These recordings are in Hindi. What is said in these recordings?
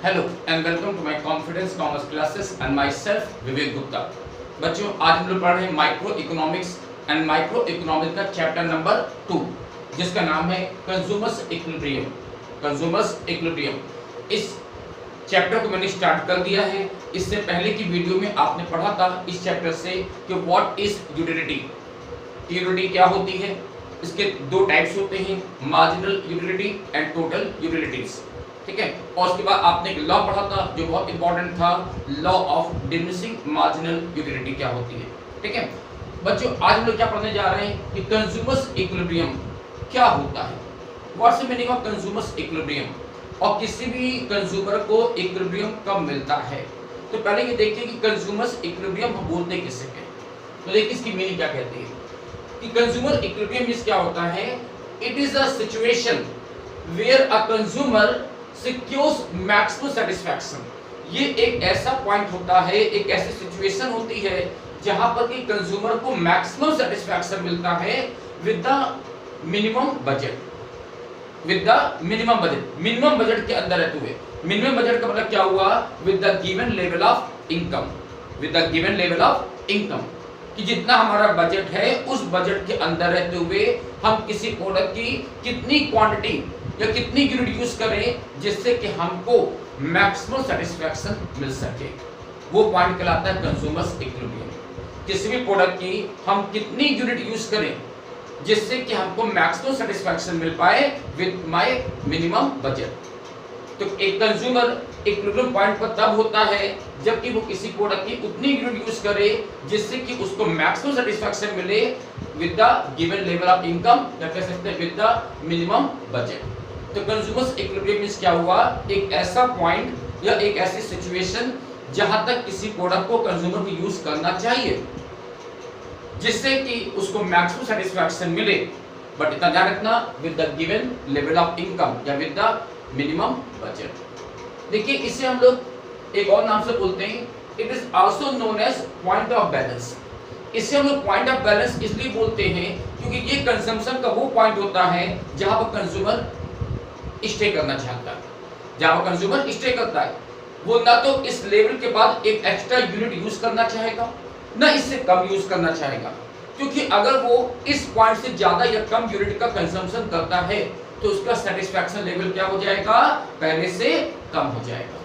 Hello and welcome to my confidence commerce classes and myself Vivek Gupta. बच्चों, आज हम लोग पढ़ रहे हैं microeconomics and microeconomics का चैप्टर नंबर 2, जिसका नाम है कंज्यूमर्स इक्विलिब्रियम। कंज्यूमर्स इक्विलिब्रियम, इस चैप्टर को मैंने स्टार्ट कर दिया है। इससे पहले की वीडियो में आपने पढ़ा था इस चैप्टर से कि व्हाट इज यूटिलिटी। यूटिलिटी क्या होती है, इसके दो टाइप्स होते हैं, marginal utility and total utilities. ठीक है, और उसके बाद आपने एक लॉ पढ़ा था जो बहुत इंपॉर्टेंट था, law of diminishing marginal utility क्या होती है। ठीक है बच्चों, आज हम लोग क्या पढ़ने जा रहे हैं कि कंज्यूमर्स इक्विलिब्रियम क्या होता है, what's the meaning of consumers equilibrium, और किसी भी कंज्यूमर को इक्विलिब्रियम कब मिलता है। तो पहले ये देखिए कि कंज्यूमर्स इक्विलिब्रियम हम बोलते किससे हैं। तो देखिए इसकी मीनिंग क्या कहती है कि कंज्यूमर इक्विलिब्रियम मींस क्या होता है, it is a situation where a consumer secures maximum satisfaction. ये एक ऐसा पॉइंट होता है, एक ऐसी सिचुएशन होती है जहां पर कि कंज्यूमर को मैक्सिमम सेटिस्फैक्शन मिलता है with the minimum budget. With the minimum budget, minimum budget के अंदर रहते हुए। मिनिमम बजट का मतलब क्या हुआ, with the given level of income. With the given level of income, कि जितना हमारा बजट है उस बजट के अंदर रहते हुए हम किसी प्रोडक्ट की कितनी क्वांटिटी या कितनी यूनिट यूज करें जिससे कि हमको मैक्सिमम सेटिस्फैक्शन मिल सके, वो पॉइंट कहलाता है कंज्यूमर्स इक्विलिब्रियम। किसी भी प्रोडक्ट की हम कितनी यूनिट यूज करें जिससे कि हमको मैक्सिमम सेटिस्फैक्शन मिल पाए विद माय मिनिमम बजट। तो एक कंज्यूमर इक्विलिब्रियम पॉइंट पर तब होता है जबकि वो किसी प्रोडक्ट की उतनी यूनिट यूज करे जिससे कि उसको मैक्सिमम सेटिस्फैक्शन मिले with the given level of income, या कह सकते हैं विद द मिनिमम बजट। तो कंज्यूमर्स इक्विलिब्रियम मींस क्या हुआ, एक ऐसा पॉइंट या एक ऐसी सिचुएशन जहां तक किसी प्रोडक्ट को कंज्यूमर को यूज करना चाहिए जिससे कि उसको मैक्सिमम सेटिस्फैक्शन मिले, बट इतना ध्यान रखना with the given level of income या विद द मिनिमम बजट। देखिए इसे हम लोग एक और नाम से बोलते हैं, it is also known as point of balance. इसे हम लोग पॉइंट ऑफ बैलेंस इसलिए बोलते हैं क्योंकि ये कंजम्पशन का वो पॉइंट होता है जहां पर कंज्यूमर स्टे करना चाहता है। जहां पर कंज्यूमर स्टे करता है वो ना तो इस लेवल के बाद एक एक्स्ट्रा यूनिट यूज करना चाहेगा, ना इससे कम यूज करना चाहेगा, क्योंकि अगर वो इस पॉइंट से ज्यादा या कम यूनिट का कंजम्पशन करता है तो उसका सेटिस्फैक्शन लेवल क्या हो जाएगा, पहले से कम हो जाएगा।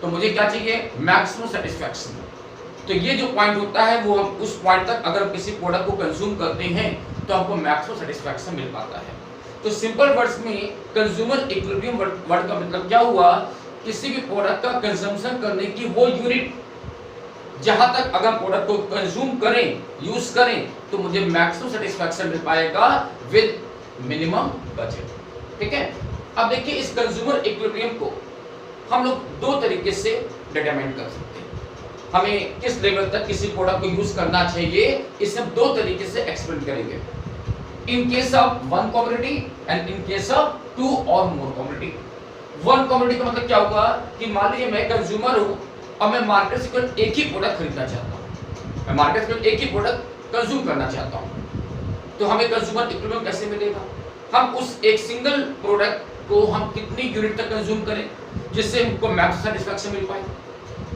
तो मुझे क्या चाहिए, मैक्सिमम सेटिस्फैक्शन। तो ये जो पॉइंट होता है वो हम उस पॉइंट तक अगर किसी प्रोडक्ट को कंज्यूम करते हैं तो हमको मैक्सिमम सेटिस्फैक्शन मिल पाता है। तो सिंपल वर्ड्स में कंज्यूमर इक्विलिब्रियम वर्ड का मतलब क्या हुआ, किसी भी प्रोडक्ट का कंजम्पशन करने की वो यूनिट जहां तक अगर प्रोडक्ट को कंज्यूम करें, यूज करें, तो मुझे मैक्सिमम सेटिस्फैक्शन मिल पाएगा विद मिनिमम बजट। ठीक है, अब देखिए इस कंज्यूमर इक्विलिब्रियम को हम लोग दो तरीके से डिटरमाइन कर सकते हैं। हमें किस लेवल तक किसी प्रोडक्ट को यूज करना चाहिए, इसे हम दो तरीके से एक्सप्लेन करेंगे। In case of one commodity and in case of two or more commodity. One commodity का मतलब क्या होगा कि मान लीजिए मैं कंज्यूमर हूं और मैं मार्केट से केवल एक ही प्रोडक्ट खरीदना चाहता हूं, मैं मार्केट से केवल एक ही प्रोडक्ट कंज्यूम करना चाहता हूं, तो हमें कंज्यूमर इक्विलिब्रियम कैसे मिलेगा, हम उस एक सिंगल प्रोडक्ट को हम कितनी यूनिट तक कंज्यूम करें जिससे हमको मैक्सिमम सेटिस्फैक्शन मिल पाए।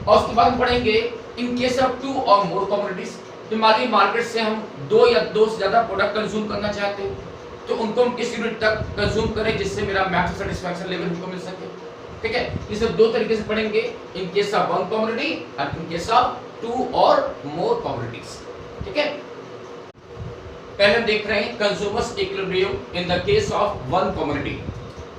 और उसके बाद हम पढ़ेंगे in case of two or more commodities. तो हमारी मार्केट से हम दो या दो से ज्यादा प्रोडक्ट कंज्यूम करना चाहते हैं तो उनको हम किस यूनिट तक कंज्यूम करें जिससे मेरा मैक्सिमम सेटिस्फैक्शन लेवल हमको मिल सके। ठीक है, ये सब दो तरीके से पढ़ेंगे, in case of one commodity and in case of two or more commodities. ठीक है, पहले हम देख रहे हैं consumers equilibrium in the case of one commodity,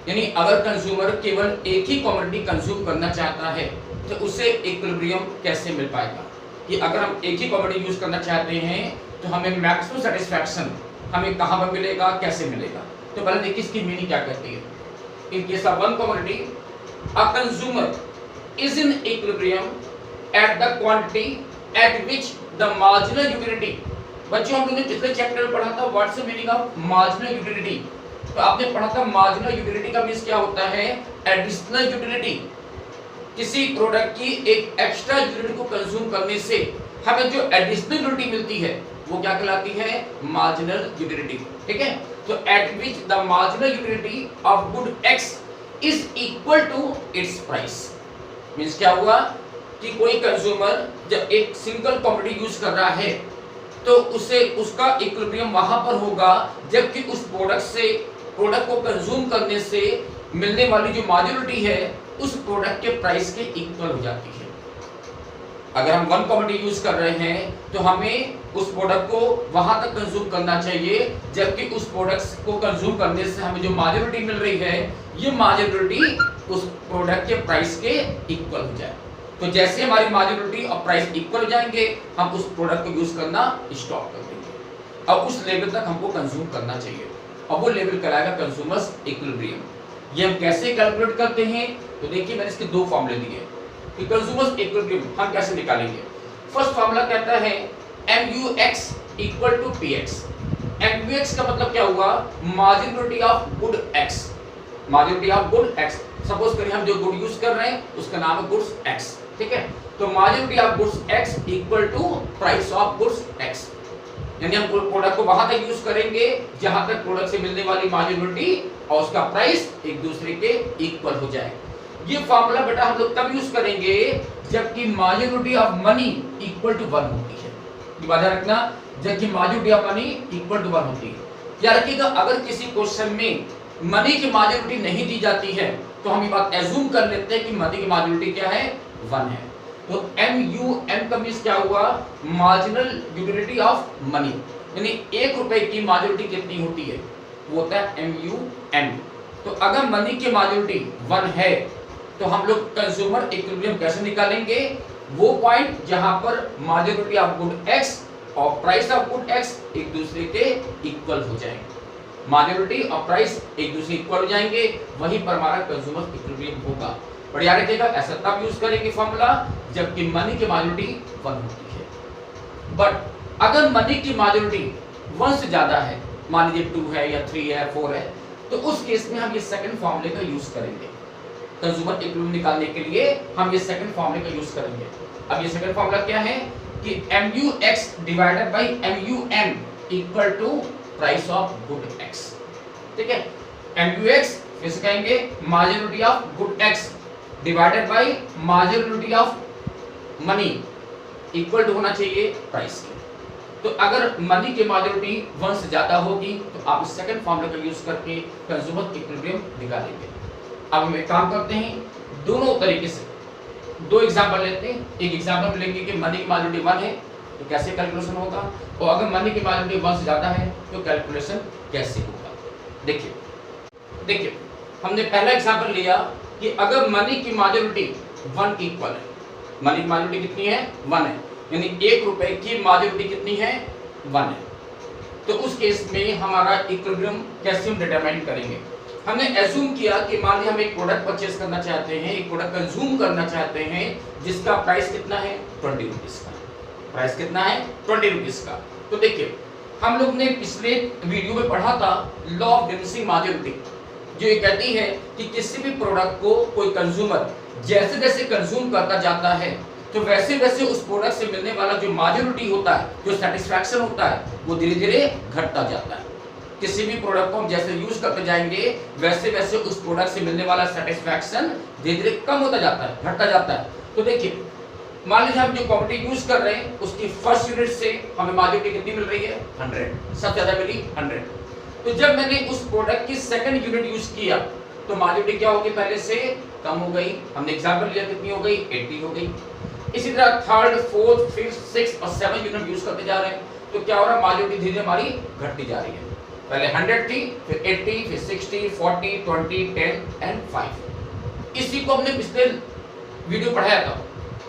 यानी अगर कंज्यूमर केवल एक ही कमोडिटी कंज्यूम करना चाहता है तो उसे इक्विलिब्रियम कैसे मिल पाएगा, कि अगर हम एक ही कमोडिटी यूज करना चाहते हैं तो हमें मैक्सिमम सेटिस्फैक्शन हमें कहां पर मिलेगा, कैसे मिलेगा। तो पहले देखिए इसकी मीनिंग क्या कहती है। इन case of one commodity a consumer is in equilibrium at the quantity eight which the marginal utility. बच्चों, हम लोगों ने पिछले चैप्टर में पढ़ा था what's the meaning of marginal utility. तो आपने पढ़ा था मार्जिनल यूटिलिटी का मींस क्या होता है, एडिशनल यूटिलिटी। किसी प्रोडक्ट की एक एक्स्ट्रा यूनिट को कंज्यूम करने से हमें जो एडिशनल यूटिलिटी मिलती है वो क्या कहलाती है, मार्जिनल यूटिलिटी। ठीक है, तो at which the marginal utility of good X is equal to its price. Means क्या हुआ कि कोई कंज्यूमर जब एक सिंगल कमोडिटी यूज कर रहा है तो उसे उसका इक्विलिब्रियम वहां पर होगा जबकि उस प्रोडक्ट को कंज्यूम करने से मिलने वाली जो मार्जिनलिटी है उस प्रोडक्ट के प्राइस के इक्वल हो जाती है। अगर हम वन कमोडिटी यूज कर रहे हैं तो हमें उस प्रोडक्ट को वहां तक कंज्यूम करना चाहिए जबकि उस प्रोडक्ट को कंज्यूम करने से हमें जो मार्जिनलिटी मिल रही है ये मार्जिनलिटी उस प्रोडक्ट के प्राइस के इक्वल हो जाए। तो जैसे हमारी मार्जिनलिटी और प्राइस इक्वल हो जाएंगे हम उस प्रोडक्ट को यूज करना स्टॉप कर देंगे। अब उस लेवल तक हमको कंज्यूम करना चाहिए और वो लेवल कहलाएगा कंज्यूमर्स इक्विलिब्रियम। ये हम कैसे कैलकुलेट करते हैं तो देखिए मैंने इसके दो फॉर्मूले दिए कि कंज्यूमर्स इक्विलिब्रियम हम कैसे निकालेंगे। फर्स्ट फॉर्मूला कहता है MUX equal to PX। MUX का मतलब क्या हुआ marginality of good X। Marginality of good X, suppose करिए हम जो गुड यूज कर रहे हैं उसका नाम है गुड्स X, ठीक है। तो marginality of goods X equal to price of goods X, यानी हम प्रोडक्ट को वहां तक यूज करेंगे जहां तक प्रोडक्ट से मिलने वाली मार्जिनलिटी और उसका प्राइस एक दूसरे के इक्वल हो जाए। ये फार्मूला बेटा हम लोग तब यूज करेंगे जबकि मार्जिनलिटी ऑफ मनी इक्वल टू 1 होती है। ये बात ध्यान रखना, जबकि मार्जिनलिटी ऑफ मनी इक्वल टू 1 होती है। याद रखिएगा अगर किसी क्वेश्चन में मनी की मार्जिनलिटी नहीं दी जाती है तो हम ये बात एज्यूम कर लेते हैं कि मनी की मार्जिनलिटी क्या है 1 है। तो MUM का मींस क्या हुआ मार्जिनल यूटिलिटी ऑफ मनी, यानी 1 रुपए की मार्जिनलिटी कितनी होती है वो होता है MUM। तो अगर मनी की मार्जिनलिटी 1 है तो हम लोग कंज्यूमर इक्विलिब्रियम कैसे निकालेंगे, वो पॉइंट जहां पर मार्जिनलिटी ऑफ गुड X और प्राइस ऑफ गुड X एक दूसरे के इक्वल हो जाएंगे। मार्जिनलिटी और प्राइस एक दूसरे इक्वल हो जाएंगे, वहीं पर हमारा कंज्यूमर इक्विलिब्रियम होगा। और याद रखिएगा ऐसा तब यूज करेंगे फॉर्मूला जबकि मनी की मार्जिनलिटी 1 होती है। बट अगर मनी की मार्जिनलिटी 1 से ज्यादा है, मान लीजिए 2 है या 3 है 4 है, तो उस केस में हम ये सेकंड फॉर्मूले का यूज करेंगे। कंज्यूमर इक्विलिब्रियम निकालने के लिए हम ये सेकंड फॉर्मूले का यूज करेंगे। अब ये सेकंड फॉर्मूला क्या है कि MUX divided by MUM equal to price of good X, ठीक है। MUX किसे कहेंगे marginality of good X divided by marginality of money equal to होना चाहिए प्राइस के। तो अगर मनी की मार्जिनलिटी 1 से ज्यादा होगी तो आप इस सेकंड फॉर्मूले का यूज करके कंज्यूमर इक्विलिब्रियम निकालेंगे। अब हम एक काम करते हैं दोनों तरीके से, दो एग्जांपल लेते हैं। एक एग्जांपल लेंगे कि मनी की मार्जिनलिटी 1 है तो कैसे कैलकुलेशन होगा, और अगर मनी की मार्जिनलिटी 1 से ज्यादा है तो कैलकुलेशन कैसे होगा। देखिए हमने पहला एग्जांपल लिया कि अगर मनी की मार्जिनलिटी 1 इक्वल है, मनी की मार्जिनलिटी कितनी है 1 है, यानी 1 रुपए की मार्जिनलिटी कितनी है 1 है, तो उस केस में हमारा इक्विलिब्रियम कैसे हम डिटरमाइन करेंगे। हमने एज्यूम किया कि मान लीजिए हम एक प्रोडक्ट परचेस करना चाहते हैं, एक प्रोडक्ट कंज्यूम करना चाहते हैं जिसका प्राइस कितना है 20 रुपीस का। प्राइस कितना है 20 रुपीस का। तो देखिए हम लोग ने पिछले वीडियो में पढ़ा था लॉ ऑफ डिमिनिशिंग मार्जिनलिटी, जो ये कहती है कि किसी भी प्रोडक्ट को कोई कंज्यूमर जैसे जैसे कंज्यूम करता जाता है तो वैसे वैसे उस प्रोडक्ट से मिलने वाला जो मार्जिनलिटी होता है, जो सेटिस्फैक्शन होता है, वो धीरे धीरे घटता जाता है। किसी भी प्रोडक्ट को हम जैसे यूज करते जाएंगे वैसे वैसे उस प्रोडक्ट से मिलने वाला सेटिस्फैक्शन धीरे धीरे कम होता जाता है, घटता जाता है। तो देखिए मान लीजिए हम जो क्वांटिटी यूज कर रहे हैं उसकी फर्स्ट यूनिट से हमें मार्जिनलिटी कितनी मिल रही है 100, सबसे ज्यादा मिली 100। तो जब मैंने उस प्रोडक्ट की सेकंड यूनिट यूज किया तो मार्जिनलिटी क्या होगी पहले से कम हो गई। हमने एग्जांपल लिया कितनी हो गई 80 हो गई। इसी तरह थर्ड, फोर्थ, फिफ्थ, सिक्स्थ और 7 यूनिट यूज करते जा रहे हैं तो क्या हो रहा है मार्जिनलिटी धीरे हमारी घटती जा रही है। पहले 100 थी, फिर 80, फिर 60, 40, 20, 10 एंड 5। इसी को हमने पिछले वीडियो पढ़ाया था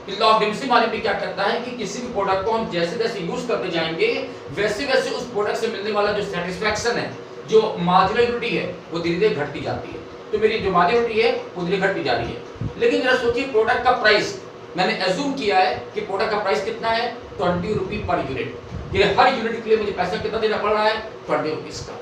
कि लॉ ऑफ डिमिनिशिंग मार्जिनलिटी क्या कहता है कि किसी भी प्रोडक्ट को हम जैसे जैसे यूज करते जाएंगे वैसे वैसे उस प्रोडक्ट से मिलने वाला जो सेटिस्फैक्शन है, जो मार्जिनलिटी है, वो धीरे धीरे घटती जाती है। तो मेरी जो मार्जिनलिटी है वो धीरे घटती जा रही है। लेकिन जरा सोचिए प्रोडक्ट का प्राइस मैंने एज्यूम किया है कि प्रोडक्ट का प्राइस कितना है 20 रुपये पर यूनिट। ये हर यूनिट के लिए मुझे पैसा कितना देना पड़ रहा है 20 रुपीस का।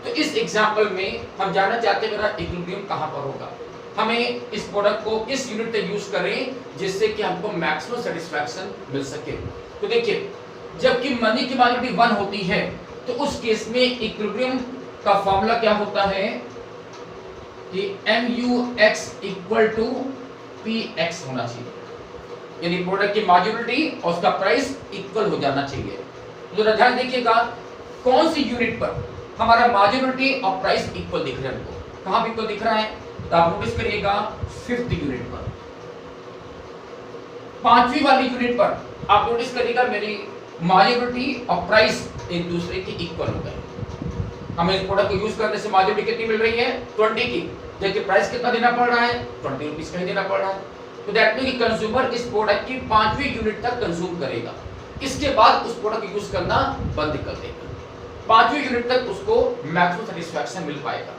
तो इस एग्जांपल में हम जानना चाहते हैं मेरा इक्विलिब्रियम कहां पर होगा। हमें इस प्रोडक्ट को किस यूनिट तक यूज करें जिससे कि हमको मैक्सिमम सेटिस्फैक्शन मिल सके। तो देखिए जबकि मनी की मार्जिनलिटी 1 होती है तो उस केस में इक्विलिब्रियम का फॉर्मूला क्या होता है कि MUX इक्वल टू PX होना चाहिए, यानी प्रोडक्ट की मार्जिनलिटी और उसका प्राइस इक्वल हो जाना चाहिए। तो जरा ध्यान देखिएगा कौन सी यूनिट पर हमारा मार्जिनलिटी और प्राइस इक्वल दिख रहा है हमको, कहां पे इक्वल दिख रहा है, तो आप नोटिस करिएगा 5th यूनिट पर, 5वीं वाली यूनिट पर आप नोटिस करिएगा मेरी मार्जिनलिटी और प्राइस एक दूसरे की इक्वल हो गए। हमें इस प्रोडक्ट को यूज करने से मार्जिनलिटी कितनी मिल रही है, 20 की, जबकि प्राइस कितना देना पड़ रहा है, 20 रुपीस का ही देना पड़ रहा है। तो दैट मीन कि कंज्यूमर इस प्रोडक्ट की 5वीं यूनिट तक कंज्यूम करेगा, इसके बाद उस प्रोडक्ट को यूज करना बंद कर देगा। 5वीं यूनिट तक उसको मैक्सिमम सेटिस्फैक्शन मिल पाएगा।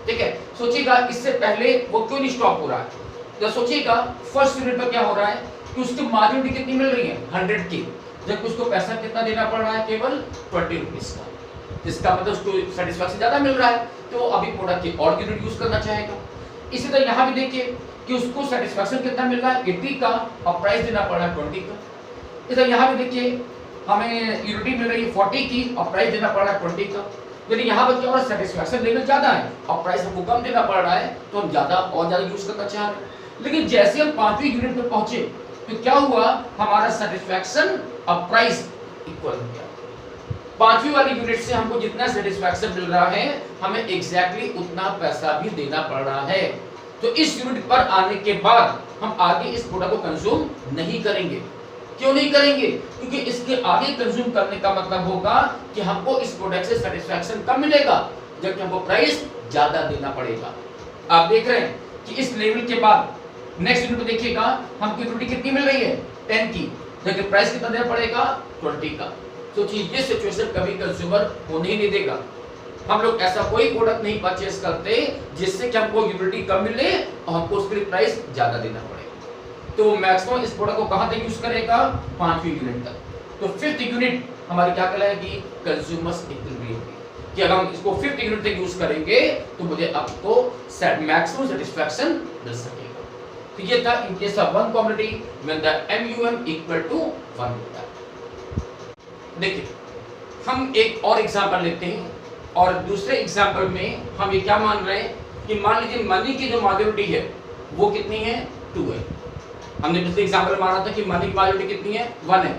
ठीक है, सोचिएगा इससे पहले वो क्यों नहीं स्टॉप हो रहा है। तो सोचिएगा फर्स्ट यूनिट पर क्या हो रहा है कि उसकी मार्जिनलिटी कितनी मिल रही है, 100 की, जबकि उसको पैसा कितना देना पड़ रहा है, केवल 20 रुपीस का। इसका मतलब उसको सेटिस्फैक्शन ज्यादा मिल रहा है, तो वो अभी प्रोडक्ट की और यूनिट यूज करना चाहेगा। इसी तरह यहाँ भी देखिए कि उसको सेटिस्फैक्शन कितना मिल रहा है, 80 का, और प्राइस देना पड़ रहा है 20 का। इसी तरह यहाँ भी देखिए हमें यूनिटी मिल रही है 40 की और प्राइस देना पड़ रहा है 20 का, यानी यहाँ पर क्या हो रहा है, सेटिस्फैक्शन लेवल ज्यादा है और प्राइस हमको कम देना पड़ रहा है, तो हम ज्यादा और ज्यादा यूज करना चाह रहे हैं। लेकिन जैसे हम 5वीं यूनिट पे पहुंचे तो क्या हुआ, हमारा सेटिस्फैक्शन और प्राइस इक्वल हो गया। 5वीं वाली यूनिट से हमको जितना सेटिस्फैक्शन मिल रहा है, हमें एग्जैक्टली उतना पैसा भी देना पड़ रहा है। तो इस यूनिट पर आने के बाद हम आगे इस प्रोडक्ट को कंज्यूम नहीं करेंगे। क्यों नहीं करेंगे, क्योंकि इसके आगे कंज्यूम करने का मतलब होगा कि हमको इस प्रोडक्ट से सेटिस्फैक्शन कम मिलेगा, जबकि हमको प्राइस ज्यादा देना पड़ेगा। आप देख रहे हैं कि इस लेवल के बाद नेक्स्ट यूनिट में देखिएगा हमको यूनिट कितनी मिल रही है, 10 की, जबकि प्राइस कितना देना पड़ेगा, 20 का। सोचिए ये सिचुएशन कभी कंज्यूमर होने ही नहीं देगा। हम लोग ऐसा कोई प्रोडक्ट नहीं परचेस करते जिससे कि हमको यूटिलिटी कम मिले और हमको उसके लिए प्राइस ज्यादा देना पड़े। तो मैक्सिमम इस प्रोडक्ट को कहां तक यूज करेगा, 5वीं यूनिट तक। तो 5th यूनिट हमारी क्या कहलाएगी, कंज्यूमर्स इक्विलिब्रियम, कि अगर हम इसको 5th यूनिट तक यूज करेंगे तो मुझे आपको मैक्सिमम सेटिस्फैक्शन मिल सकेगा। तो ये था in case of one commodity when the MUM equal to 1 होता है। देखिए हम एक और एग्जांपल लेते हैं, और दूसरे एग्जांपल में हम ये क्या मान रहे हैं कि मान लीजिए मनी की जो मार्जिनलिटी है वो कितनी है, 2 है। हमने पिछले एग्जांपल माना था कि मनी की मार्जिनलिटी कितनी है, 1 है।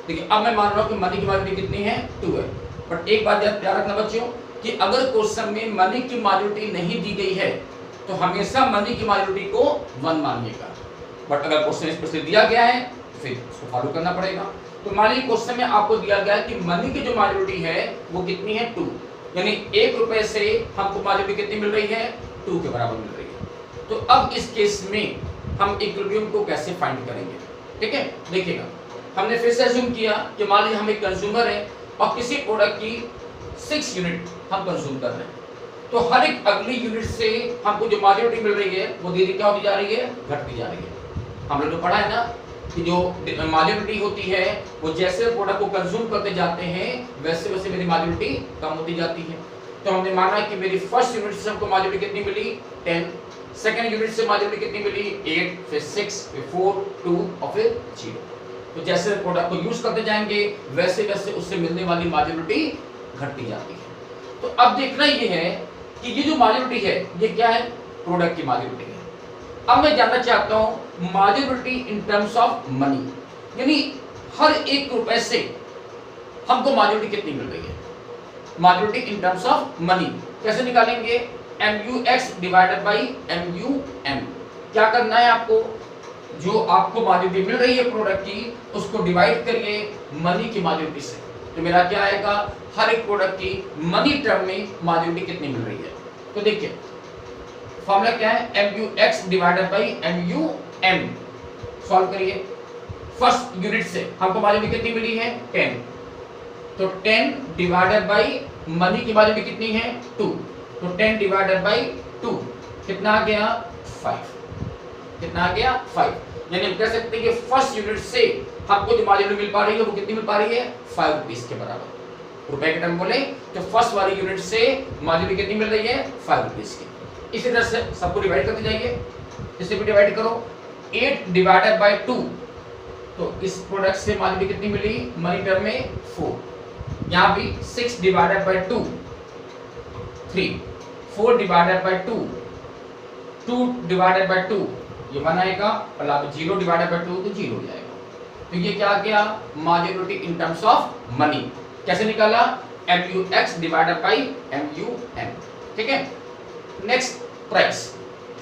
देखिए अब मैं मान रहा हूं कि मनी की मार्जिनलिटी कितनी है, 2 है। बट एक बात याद रखना बच्चों कि अगर क्वेश्चन में मनी की मार्जिनलिटी नहीं दी गई है तो हमेशा मनी की मार्जिनलिटी को 1 मानिएगा। बट अगर क्वेश्चन स्पेशली दिया गया है तो फिर उसको फॉलो करना पड़ेगा। तो मान लीजिए क्वेश्चन में आपको दिया गया है कि मनी की जो मार्जिनलिटी है वो कितनी है, 2, यानी 1 रुपए से हमको मार्जिनलिटी कितनी मिल रही है, 2 के बराबर मिल रही है। तो अब इस केस में हम इक्विलिब्रियम को कैसे फाइंड करेंगे। ठीक है, देखिएगा हमने फिर से अज्यूम किया कि मान लीजिए हम एक कंज्यूमर है और किसी प्रोडक्ट की 6 यूनिट हम कंज्यूम कर रहे हैं, तो हर एक अगली यूनिट से हमको जो मार्जिनलिटी मिल रही है वो धीरे क्या होती जा रही है, घटती जा रही है। हम लोग तो पढ़ा है ना कि जो मार्जिनलिटी होती है वो जैसे प्रोडक्ट को कंज्यूम करते जाते हैं वैसे वैसे मेरी मार्जिनलिटी कम होती जाती है। तो हमने माना कि मेरी फर्स्ट यूनिट से हमको मार्जिनलिटी कितनी मिली, 10, सेकंड यूनिट से मार्जिनलिटी कितनी मिली, 8, फिर 6, फिर 4, 2 और फिर 0। तो जैसे प्रोडक्ट को यूज करते जाएंगे वैसे वैसे उससे मिलने वाली मार्जिनलिटी घटती जाती है। तो अब देखना ये है कि ये जो मार्जिनलिटी है ये क्या है, प्रोडक्ट की मार्जिनलिटी है। अब मैं जानना चाहता हूं मार्जिनलिटी इन टर्म्स ऑफ मनी, यानी हर 1 रुपए से हमको मार्जिनलिटी कितनी मिल रही है। मार्जिनलिटी इन टर्म्स ऑफ मनी कैसे निकालेंगे, MUX डिवाइडेड बाई MUM। क्या करना है आपको, जो आपको मार्जिनलिटी मिल रही है प्रोडक्ट की उसको डिवाइड करिए मनी की मार्जिनलिटी से, तो मेरा क्या आएगा, हर एक प्रोडक्ट की मनी टर्म में मार्जिनलिटी कितनी मिल रही है। तो देखिए फॉर्मूला क्या है, MUX divided by MUM। Solve करिए, फर्स्ट यूनिट से हमको मार्जिनलिटी कितनी मिली है, 10, तो 10 डिवाइडेड बाई मनी की मार्जिनलिटी कितनी है, 2, तो 10 डिवाइडेड बाई 2 कितना आ गया, 5। कितना आ गया, 5। यानी हम कह सकते हैं कि फर्स्ट यूनिट से हमको जो मार्जिनलिटी मिल पा रही है वो कितनी मिल पा रही है, 5 रुपीस के बराबर। रुपए के टर्म बोले तो फर्स्ट वाली यूनिट से मार्जिनलिटी कितनी मिल रही है, 5 रुपीस की। इसी तरह से सबको डिवाइड करते जाइए, इसे भी डिवाइड करो, 8 डिवाइडेड बाय 2, तो इस प्रोडक्ट से मार्जिनलिटी कितनी मिली मनी टर्म में, 4। यहाँ भी 6 divided by 2, 3, 4 divided by 2, 2 divided by 2, ये 1 आएगा और आप 0 डिवाइडेड बाय 2 तो 0 हो जाएगा। तो ये क्या आ गया मार्जिनलिटी इन टर्म्स ऑफ मनी। कैसे निकाला MUX डिवाइडेड बाय MUM। ठीक है, नेक्स्ट प्राइस।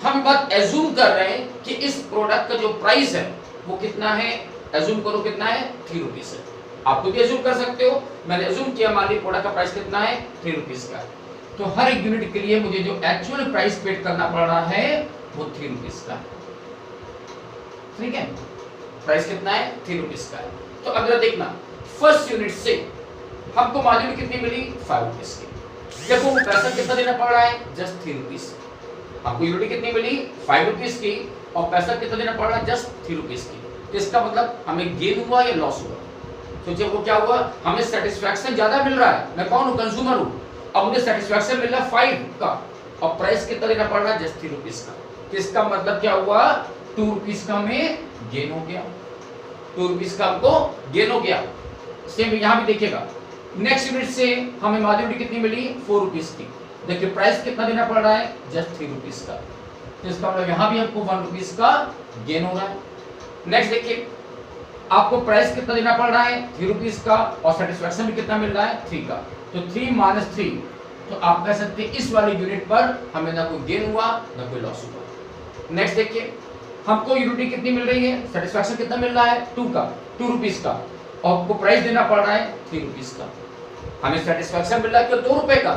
हम बात एज्यूम कर रहे हैं कि इस प्रोडक्ट का जो प्राइस है वो कितना है, एज्यूम करो कितना है 3 रुपीस है। आप खुद भी एज्यूम कर सकते हो, मैंने एज्यूम किया मान ली प्रोडक्ट का प्राइस कितना है 3 रुपीस का। तो हर एक यूनिट के लिए मुझे जो एक्चुअल प्राइस पेड करना पड़ रहा है वो 3 रुपीस का। ठीक है, प्राइस कितना है 3 रुपीस का है। तो अगर देखना फर्स्ट यूनिट से हमको मार्जिन कितनी मिली 5 रुपीस की। देखो पैसा कितना देना पड़ रहा है जस्ट 3 रुपीस। आपको यूनिट कितनी मिली 5 रुपीस की और पैसा कितना देना पड़ रहा है जस्ट 3 रुपीस की। तो इसका मतलब हमें गेन हुआ या लॉस हुआ? तो जब वो क्या हुआ, हमें सेटिस्फैक्शन ज्यादा मिल रहा है, मैं कौन हूँ कंज्यूमर हूँ, अब मुझे सेटिस्फैक्शन मिल रहा है 5 का और प्राइस कितना देना पड़ रहा है जस्ट 3 रुपीस का। तो इसका मतलब क्या हुआ 2 रुपीस का हमें गेन हो गया, 2 रुपीस का हमको गेन हो गया। सेम यहाँ भी देखिएगा नेक्स्ट यूनिट से हमें मार्जिन कितनी मिली 4 रुपीस की। देखिए प्राइस कितना देना पड़ रहा है जस्ट 3 रुपीस का। तो इसका मतलब यहाँ भी हमको 1 रुपीस का गेन हो रहा है। नेक्स्ट देखिए आपको प्राइस कितना देना पड़ रहा है 3 रुपीस का और सेटिस्फैक्शन भी कितना मिल रहा है 3 का। तो 3 माइनस 3, तो आप कह सकते हैं इस वाली यूनिट पर हमें ना कोई गेन हुआ ना कोई लॉस हुआ। नेक्स्ट देखिए हमको यूनिट कितनी मिल रही है, सेटिस्फैक्शन कितना मिल रहा है 2 का, 2 रुपीस का और आपको प्राइस देना पड़ रहा है 3 रुपीस का। हमें सेटिस्फैक्शन मिल रहा है 2 रुपए का,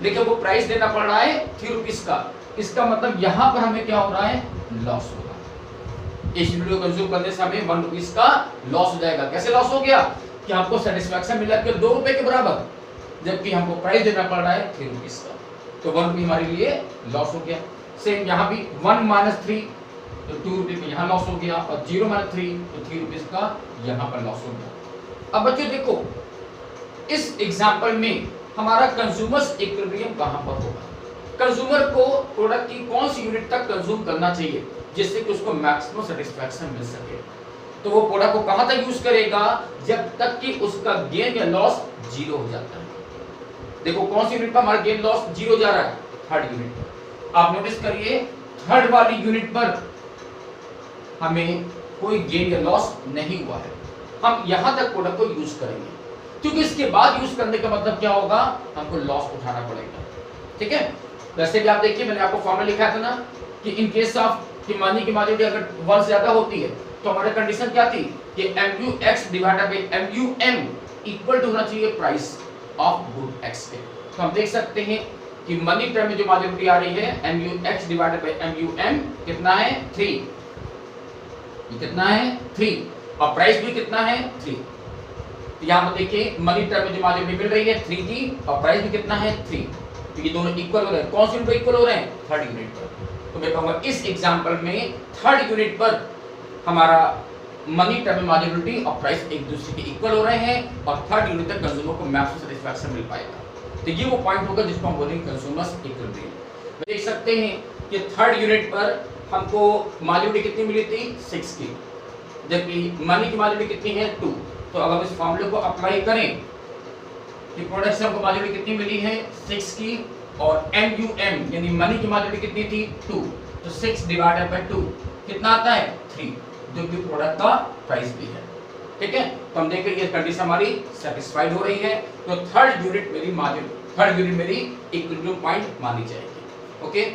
लेकिन वो प्राइस देना पड़ रहा है 3 रुपीस का। इसका मतलब यहाँ पर हमें क्या हो रहा है लॉस होगा। इस वीडियो को कंज्यूम करने से हमें 1 रुपीस का लॉस हो जाएगा। कैसे लॉस हो गया कि हमको सेटिस्फैक्शन मिला कि 2 रुपए के बराबर, जबकि हमको प्राइस देना पड़ रहा है 3 रुपीस का। तो 1 रुपये हमारे लिए लॉस हो गया। सेम यहाँ भी 1 माइनस 3 तो 2 रुपये में यहाँ लॉस हो गया और 0 माइनस 3 तो 3 रुपीस का यहाँ पर लॉस हो गया। अब बच्चों देखो इस एग्जाम्पल में हमारा कंज्यूमर्स इक्विलिब्रियम कहाँ पर होगा। कंज्यूमर को प्रोडक्ट की कौन सी यूनिट तक कंज्यूम करना चाहिए जिससे कि उसको मैक्सिमम सेटिस्फैक्शन मिल सके। तो वो प्रोडक्ट को कहां तक यूज करेगा जब तक कि उसका गेन या लॉस 0 हो जाता है। देखो कौन सी यूनिट पर हमारा गेन लॉस 0 जा रहा है, थर्ड यूनिट पर। आप नोटिस करिए थर्ड वाली यूनिट पर हमें कोई गेन या लॉस नहीं हुआ है। हम यहां तक प्रोडक्ट को यूज करेंगे क्योंकि इसके बाद यूज करने का मतलब क्या होगा हमको लॉस उठाना पड़ेगा। ठीक है, वैसे भी आप देखिए मैंने आपको फॉर्मूला लिखा था ना कि इन केस ऑफ कि मनी की मार्जिन अगर 1 से ज्यादा होती है तो हमारी कंडीशन क्या थी कि MUX divided by MUM equal to होना चाहिए प्राइस ऑफ गुड X के। तो हम देख सकते हैं कि मनी टर्म में जो मार्जिन आ रही है MUX डिवाइडेड बाय MUM कितना है 3, ये कितना है 3 और प्राइस भी कितना है 3। तो यहाँ पर देखिए मनी टर्म में जो मार्जिन मिल रही है 3 की और प्राइस भी कितना है 3। तो ये दोनों इक्वल हो रहे हैं। कौन सी यूनिट इक्वल हो रहे हैं थर्ड यूनिट पर। तो मैं कहूँगा इस एग्जाम्पल में थर्ड यूनिट पर हमारा मनी टर्म मार्जिनलिटी और प्राइस एक दूसरे के इक्वल हो रहे हैं और थर्ड यूनिट तक कंज्यूमर को मैक्सिमम सेटिस्फैक्शन मिल पाएगा। तो ये वो पॉइंट होगा जिसको हम बोलेंगे कंज्यूमर्स इक्विलिब्रियम। देख सकते हैं कि थर्ड यूनिट पर हमको मार्जिनलिटी कितनी मिली थी 6 की, जबकि मनी की मार्जिनलिटी कितनी है 2। तो अगर हम इस फॉर्मूले को अप्लाई करें कि प्रोडक्ट से हमको मार्जिनलिटी कितनी मिली है 6 की और MUM यानी मनी की मार्जिनलिटी कितनी थी 2, तो 6 डिवाइडेड बाय 2 कितना आता है 3, जो कि प्रोडक्ट का प्राइस भी है। ठीक है, तो हम देख रहे हैं ये कंडीशन हमारी सेटिस्फाइड हो रही है। तो थर्ड यूनिट मेरी इक्विलिब्रियम पॉइंट मानी जाएगी। ओके।